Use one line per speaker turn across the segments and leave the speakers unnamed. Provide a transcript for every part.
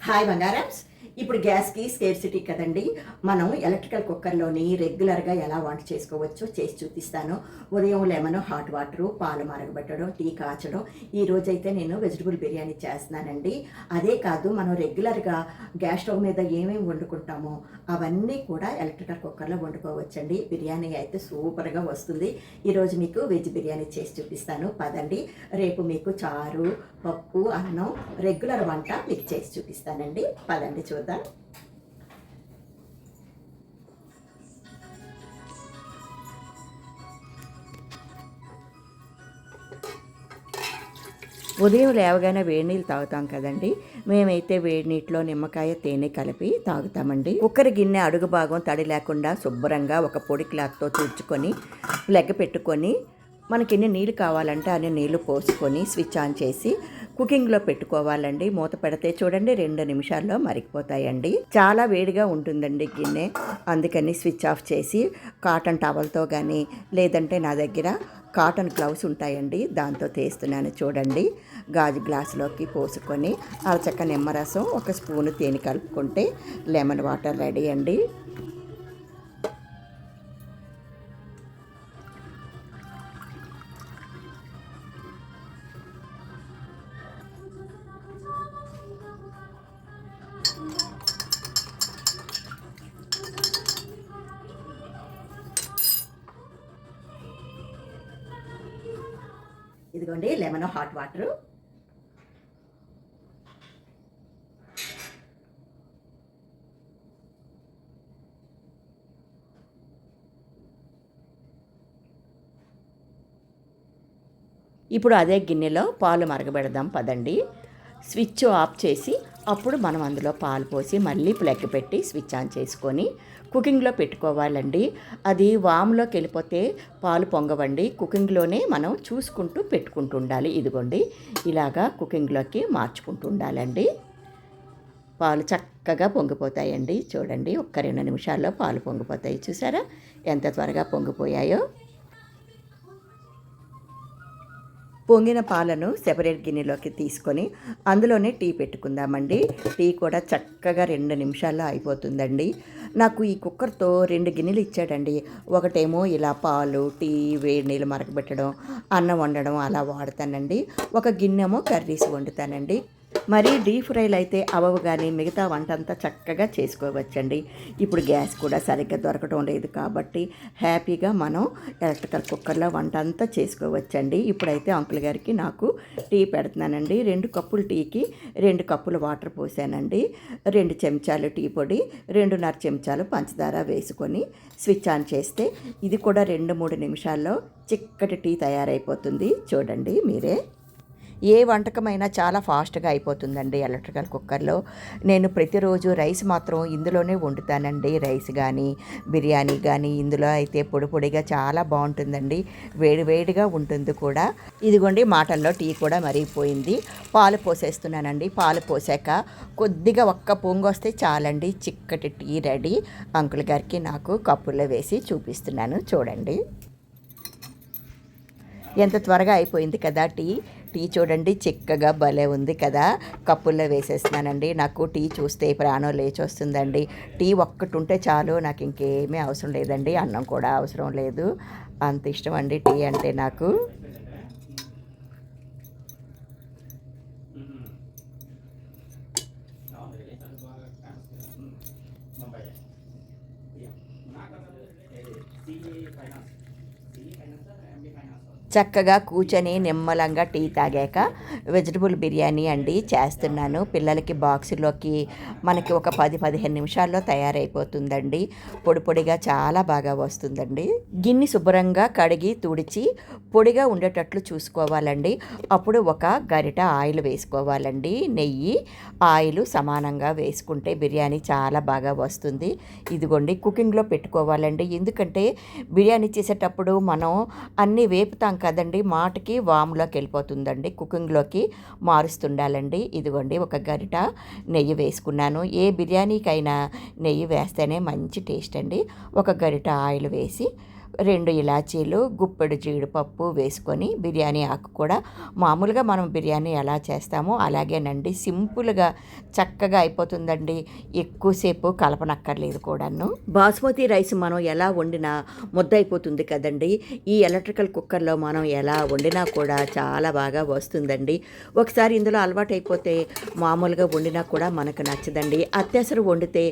Hi బంగారమ్స్. ఇప్పుడు గ్యాస్కి scarcity కదండి. మనం ఎలక్ట్రికల్ కుక్కర్లోని రెగ్యులర్గా ఎలా వంట చేసుకోవచ్చో చేసి చూపిస్తాను. ఉదయం లెమన్ హాట్ వాటరు, పాలు మరగబెట్టడం, టీ కాచడం. ఈ రోజైతే నేను వెజిటబుల్ బిర్యానీ చేస్తున్నానండి. అదే కాదు, మనం రెగ్యులర్గా గ్యాస్ స్టవ్ మీద ఏమేమి వండుకుంటామో అవన్నీ కూడా ఎలక్ట్రికల్ కుక్కర్లో వండుకోవచ్చండి. బిర్యానీ అయితే సూపర్గా వస్తుంది. ఈరోజు మీకు వెజ్ బిర్యానీ చేసి చూపిస్తాను పదండి. రేపు మీకు చారు, పప్పు, అన్నం రెగ్యులర్ వంట మీకు చేసి చూపిస్తానండి. పదండి చూద్దాం. ఉదయం లేవగానే వేడి నీళ్ళు తాగుతాం కదండి. మేమైతే వేడి నీటిలో నిమ్మకాయ, తేనె కలిపి తాగుతామండి. కుక్కర్ గిన్నె అడుగు భాగం తడి లేకుండా శుభ్రంగా ఒక పొడి క్లాత్తో తుడుచుకొని లెగ్గ పెట్టుకొని మనకి ఎన్ని నీళ్ళు కావాలంటే అన్ని నీళ్లు పోసుకొని స్విచ్ ఆన్ చేసి కుకింగ్లో పెట్టుకోవాలండి. మూత పెడితే చూడండి 2 నిమిషాల్లో మరిగిపోతాయండి. చాలా వేడిగా ఉంటుందండి గిన్నె, అందుకని స్విచ్ ఆఫ్ చేసి కాటన్ టవల్తో కానీ లేదంటే నా దగ్గర కాటన్ గ్లౌస్ ఉంటాయండి, దాంతో తీస్తున్నాను. చూడండి, గాజు గ్లాసులోకి పోసుకొని అరచక్క నిమ్మరసం, 1 స్పూను తేనె కలుపుకుంటే లెమన్ వాటర్ రెడీ అండి. ఇదిగోండి లెమన్ హాట్ వాటరు. ఇప్పుడు అదే గిన్నెలో పాలు మరగబెడదాం పదండి. స్విచ్ ఆఫ్ చేసి అప్పుడు మనం అందులో పాలు పోసి మళ్ళీ ప్లగ్ పెట్టి స్విచ్ ఆన్ చేసుకొని కుకింగ్లో పెట్టుకోవాలండి. అది వామ్లోకి వెళ్ళిపోతే పాలు పొంగవండి. కుకింగ్లోనే మనం చూసుకుంటూ పెట్టుకుంటూ ఉండాలి. ఇదిగోండి, ఇలాగా కుకింగ్లోకి మార్చుకుంటూ ఉండాలండి. పాలు చక్కగా పొంగిపోతాయండి. చూడండి, 1-2 నిమిషాల్లో పాలు పొంగిపోతాయి. చూసారా ఎంత త్వరగా పొంగిపోయాయో. పొంగిన పాలను సెపరేట్ గిన్నెలోకి తీసుకొని అందులోనే టీ పెట్టుకుందామండి. టీ కూడా చక్కగా 2 నిమిషాల్లో అయిపోతుందండి. నాకు ఈ కుక్కర్తో 2 గిన్నెలు ఇచ్చాడండి. ఒకటేమో ఇలా పాలు, టీ, వేడి నీళ్ళు మరగబెట్టడం, అన్నం వండడం అలా వాడతానండి. ఒక గిన్నెమో కర్రీస్ వండుతానండి. మరీ డీప్ ఫ్రైలు అయితే అవ్వవు, కానీ మిగతా వంట అంతా చక్కగా చేసుకోవచ్చండి. ఇప్పుడు గ్యాస్ కూడా సరిగ్గా దొరకడం లేదు కాబట్టి హ్యాపీగా మనం ఎలక్ట్రికల్ కుక్కర్లో వంట అంతా చేసుకోవచ్చండి. ఇప్పుడైతే అంకుల్ గారికి నాకు టీ పెడుతున్నానండి. 2 కప్పులు టీకి 2 కప్పులు వాటర్ పోసానండి. 2 చెంచాలు టీ పొడి, 2.5 చెంచాలు పంచదార వేసుకొని స్విచ్ ఆన్ చేస్తే ఇది కూడా 2-3 నిమిషాల్లో చిక్కటి టీ తయారైపోతుంది. చూడండి మీరే. ఏ వంటకమైనా చాలా ఫాస్ట్గా అయిపోతుందండి ఎలక్ట్రికల్ కుక్కర్లో. నేను ప్రతిరోజు రైస్ మాత్రం ఇందులోనే వండుతానండి. రైస్ కానీ బిర్యానీ కానీ ఇందులో అయితే పొడి పొడిగా చాలా బాగుంటుందండి. వేడివేడిగా ఉంటుంది కూడా. ఇదిగోండి, మాటల్లో టీ కూడా మరిగిపోయింది. పాలు పోసేస్తున్నానండి. పాలు పోసాక కొద్దిగా ఒక్క పొంగు వస్తే చాలండి, చిక్కటి టీ రెడీ. అంకుల్ గారికి నాకు కప్పుల్లో వేసి చూపిస్తున్నాను. చూడండి ఎంత త్వరగా అయిపోయింది కదా టీ చూడండి, చిక్కగా భలే ఉంది కదా. కప్పుల్లో వేసేస్తున్నానండి. నాకు టీ చూస్తే ప్రాణం లేచి వస్తుందండి. టీ ఒక్కటి ఉంటే చాలు, నాకు ఇంకేమీ అవసరం లేదండి. అన్నం కూడా అవసరం లేదు, అంత ఇష్టం అండి టీ అంటే నాకు. చక్కగా కూర్చొని నిమ్మలంగా టీ తాగాక వెజిటబుల్ బిర్యానీ అండి చేస్తున్నాను. పిల్లలకి బాక్సులోకి మనకి ఒక 10-15 నిమిషాల్లో తయారైపోతుందండి. పొడి పొడిగా చాలా బాగా వస్తుందండి. గిన్నె శుభ్రంగా కడిగి తుడిచి పొడిగా ఉండేటట్లు చూసుకోవాలండి. అప్పుడు ఒక గరిట ఆయిల్ వేసుకోవాలండి. నెయ్యి, ఆయిల్ సమానంగా వేసుకుంటే బిర్యానీ చాలా బాగా వస్తుంది. ఇదిగోండి, కుకింగ్లో పెట్టుకోవాలండి. ఎందుకంటే బిర్యానీ చేసేటప్పుడు మనం అన్నీ వేపుతాం కదండి, మాటకి వామ్లోకి వెళ్ళిపోతుందండి. కుకింగ్లోకి మారుస్తుండాలండి. ఇదిగోండి, ఒక గరిట నెయ్యి వేసుకున్నాను. ఏ బిర్యానీకైనా నెయ్యి వేస్తేనే మంచి టేస్ట్ అండి. ఒక గరిట ఆయిల్ వేసి 2 ఇలాచీలు, గుప్పెడు జీడిపప్పు వేసుకొని బిర్యానీ ఆకు కూడా మామూలుగా మనం బిర్యానీ ఎలా చేస్తామో అలాగేనండి, సింపుల్గా చక్కగా అయిపోతుందండి. ఎక్కువసేపు కలపనక్కర్లేదు కూడాను. బాస్మతి రైస్ మనం ఎలా వండినా ముద్ద అయిపోతుంది కదండి. ఈ ఎలక్ట్రికల్ కుక్కర్లో మనం ఎలా వండినా కూడా చాలా బాగా వస్తుందండి. ఒకసారి ఇందులో అలవాటు అయిపోతే మామూలుగా వండినా కూడా మనకు నచ్చదండి. అత్యవసరం వండితే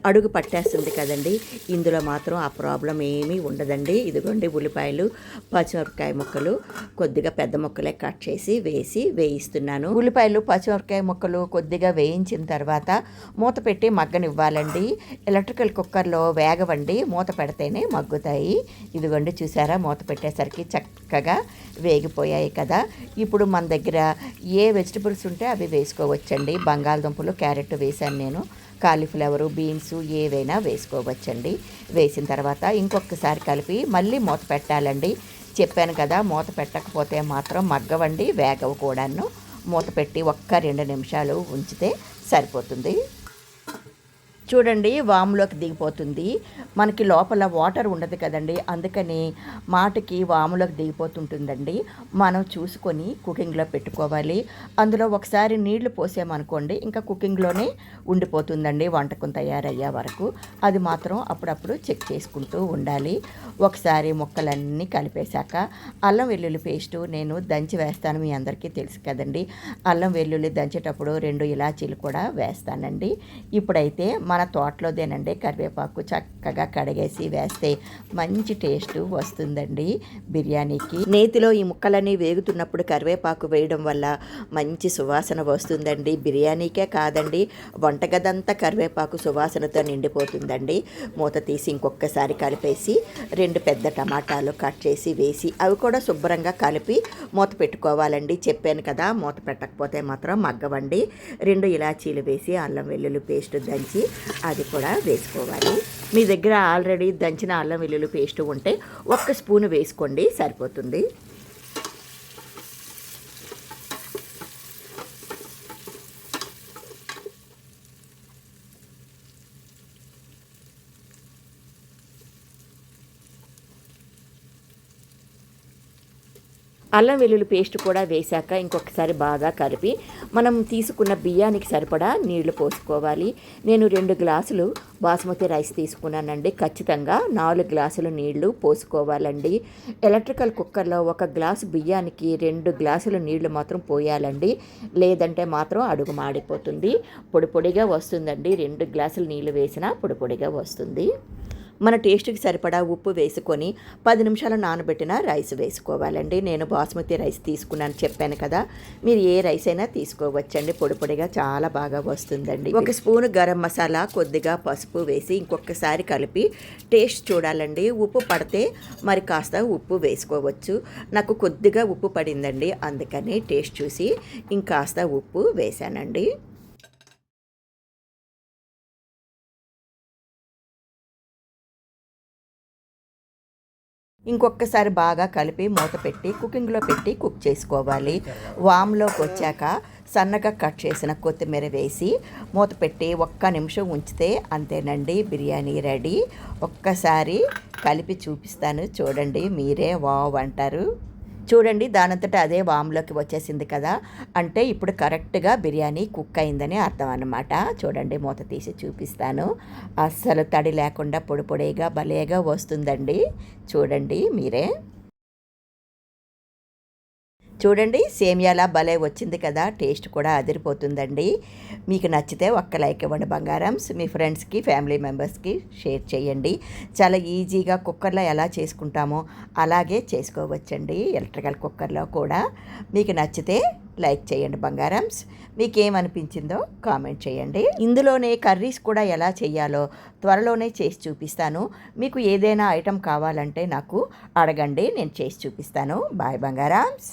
అడుగు పట్టేస్తుంది కదండి. ఇందులో మాత్రం ఆ ప్రాబ్లం ఏమీ ఉండదండి. ఇదిగోండి ఉల్లిపాయలు, పచ్చిమిరపకాయ ముక్కలు కొద్దిగా పెద్ద ముక్కలే కట్ చేసి వేయిస్తున్నాను. ఉల్లిపాయలు, పచ్చిమిరపకాయ ముక్కలు కొద్దిగా వేయించిన తర్వాత మూత పెట్టి మగ్గనివ్వాలండి. ఎలక్ట్రికల్ కుక్కర్లో వేగవండి, మూత పెడితేనే మగ్గుతాయి. ఇదిగోండి చూసారా, మూత పెట్టేసరికి చక్కగా వేగిపోయాయి కదా. ఇప్పుడు మన దగ్గర ఏ వెజిటబుల్స్ ఉంటే అవి వేసుకోవచ్చండి. బంగాళదుంపలు, క్యారెట్ వేసాను నేను, కాలీఫ్లవరు, బీన్స్ ఏవైనా వేసుకోవచ్చండి. వేసిన తర్వాత ఇంకొకసారి కలిపి మళ్ళీ మూత పెట్టాలండి. చెప్పాను కదా, మూత పెట్టకపోతే మాత్రం మగ్గవండి, వేగవు కూడాను. మూత పెట్టి 1-2 నిమిషాలు ఉంచితే సరిపోతుంది. చూడండి, వాములోకి దిగిపోతుంది. మనకి లోపల వాటర్ ఉండదు కదండి, అందుకని మాటకి వాములోకి దిగిపోతుంటుందండి. మనం చూసుకొని కుకింగ్లో పెట్టుకోవాలి. అందులో ఒకసారి నీళ్లు పోసామనుకోండి, ఇంకా కుకింగ్లోనే ఉండిపోతుందండి వంటకం తయారయ్యే వరకు. అది మాత్రం అప్పుడప్పుడు చెక్ చేసుకుంటూ ఉండాలి. ఒకసారి ముక్కలన్నీ కలిపేశాక అల్లం వెల్లుల్లి పేస్టు నేను దంచి వేస్తాను, మీ అందరికీ తెలుసు కదండి. అల్లం వెల్లుల్లి దంచేటప్పుడు 2 ఇలాచీలు కూడా వేస్తానండి. ఇప్పుడైతే మన తోటలోదేనండి కరివేపాకు చక్కగా కడిగేసి వేస్తే మంచి టేస్ట్ వస్తుందండి బిర్యానీకి. నేతిలో ఈ ముక్కలన్నీ వేగుతున్నప్పుడు కరివేపాకు వేయడం వల్ల మంచి సువాసన వస్తుందండి. బిర్యానీకే కాదండి, వంటగదంతా కరివేపాకు సువాసనతో నిండిపోతుందండి. మూత తీసి ఇంకొకసారి కలిపేసి 2 పెద్ద టమాటాలు కట్ చేసి వేసి అవి కూడా శుభ్రంగా కలిపి మూత పెట్టుకోవాలండి. చెప్పాను కదా, మూత పెట్టకపోతే మాత్రం మగ్గవండి. 2 ఇలాచీలు వేసి అల్లం వెల్లుల్లి పేస్ట్ దంచి అది కూడా వేసుకోవాలి. మీ దగ్గర ఆల్రెడీ దంచిన అల్లం వెల్లుల్లి పేస్ట్ ఉంటే 1 స్పూన్ వేసుకోండి, సరిపోతుంది. అల్లం వెల్లుల్లి పేస్ట్ కూడా వేశాక ఇంకొకసారి బాగా కలిపి మనం తీసుకున్న బియ్యానికి సరిపడా నీళ్లు పోసుకోవాలి. నేను 2 గ్లాసులు బాస్మతి రైస్ తీసుకున్నానండి. ఖచ్చితంగా 4 గ్లాసులు నీళ్లు పోసుకోవాలండి. ఎలక్ట్రికల్ కుక్కర్లో 1 గ్లాసు బియ్యానికి 2 గ్లాసులు నీళ్లు మాత్రం పోయాలండి, లేదంటే మాత్రం అడుగు మాడిపోతుంది. పొడి పొడిగా వస్తుందండి. 2 గ్లాసులు నీళ్లు వేసినా పొడి పొడిగా వస్తుంది. మన టేస్ట్కి సరిపడా ఉప్పు వేసుకొని 10 నిమిషాలు నానబెట్టిన రైస్ వేసుకోవాలండి. నేను బాస్మతి రైస్ తీసుకున్నాను చెప్పాను కదా, మీరు ఏ రైస్ అయినా తీసుకోవచ్చండి. పొడి పొడిగా చాలా బాగా వస్తుందండి. 1 స్పూను గరం మసాలా, కొద్దిగా పసుపు వేసి ఇంకొకసారి కలిపి టేస్ట్ చూడాలండి. ఉప్పు పడితే మరి కాస్త ఉప్పు వేసుకోవచ్చు. నాకు కొద్దిగా ఉప్పు పడిందండి, అందుకని టేస్ట్ చూసి ఇంకాస్త ఉప్పు వేసానండి. ఇంకొకసారి బాగా కలిపి మూత పెట్టి కుకింగ్లో పెట్టి కుక్ చేసుకోవాలి. వామ్లోకి వచ్చాక సన్నగా కట్ చేసిన కొత్తిమీర వేసి మూత పెట్టి 1 నిమిషం ఉంచితే అంతేనండి, బిర్యానీ రెడీ. ఒక్కసారి కలిపి చూపిస్తాను చూడండి, మీరే వావ్ అంటారు. చూడండి, దానంతటా అదే వామ్లోకి వచ్చేసింది కదా, అంటే ఇప్పుడు కరెక్ట్గా బిర్యానీ కుక్ అయిందని అర్థం అన్నమాట. చూడండి, మూత తీసి చూపిస్తాను. అస్సలు తడి లేకుండా పొడి పొడిగా భలేగా వస్తుందండి. చూడండి మీరే. చూడండి, సేమియాలా భలే వచ్చింది కదా, టేస్ట్ కూడా అదిరిపోతుందండి. మీకు నచ్చితే ఒక్క లైక్ ఇవ్వండి బంగారమ్స్. మీ ఫ్రెండ్స్కి, ఫ్యామిలీ మెంబర్స్కి షేర్ చేయండి. చాలా ఈజీగా కుక్కర్లో ఎలా చేసుకుంటామో అలాగే చేసుకోవచ్చండి ఎలక్ట్రికల్ కుక్కర్లో కూడా. మీకు నచ్చితే లైక్ చేయండి బంగారమ్స్. మీకేమనిపించిందో కామెంట్ చేయండి. ఇందులోనే కర్రీస్ కూడా ఎలా చేయాలో త్వరలోనే చేసి చూపిస్తాను. మీకు ఏదైనా ఐటెం కావాలంటే నాకు అడగండి, నేను చేసి చూపిస్తాను. బాయ్ బంగారమ్స్.